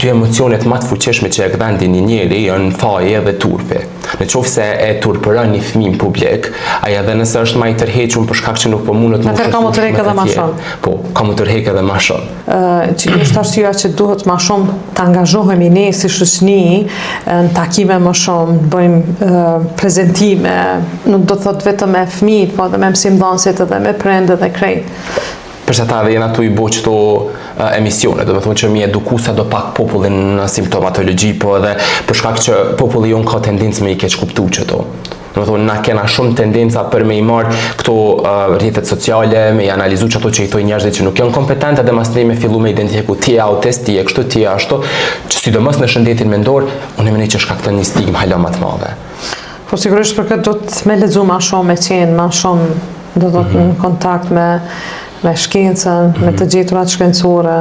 dy emocionet më të fuqishme që e gdhendin një njeri janë faje dhe turpi. Në qoftë se e turpëron një fëmijë publik, ai edhe nëse është më i tërhequr për shkak që nuk po mundet më ka më tërheq edhe më shumë. Po, ka më tërheq edhe më shumë. Që është arsyeja që duhet më shumë të angazhohemi ne si shoqëni në takime më shumë, bëjmë prezantime, nuk do të thotë vetëm me fëmijët, po edhe me mësimdhënësit edhe me prindërit dhe krejt. Përsa ta dhe jena tu i bo qëto emisione, do me thonë që mi eduku sa do pak popullin në simptomatologi, po edhe për shkak që populli jonë ka tendencë me i keq kuptu qëto. Do me thonë, na kena shumë tendenca për me i marrë këto rrjetet sociale, me i analizu qëto që i thoi njerëzit që nuk janë kompetente dhe mas ne me fillu me identifiku ti e autist, ti e kështu, ti e ashtu, që sidomos në shëndetin mendor, unë e meni që shkakton një stigmë hala më të madhe. Po sigurisht për këtë do të me lexu më shumë, me qenë më shumë, do të në kontakt me shkencën, me të gjeturat shkencore.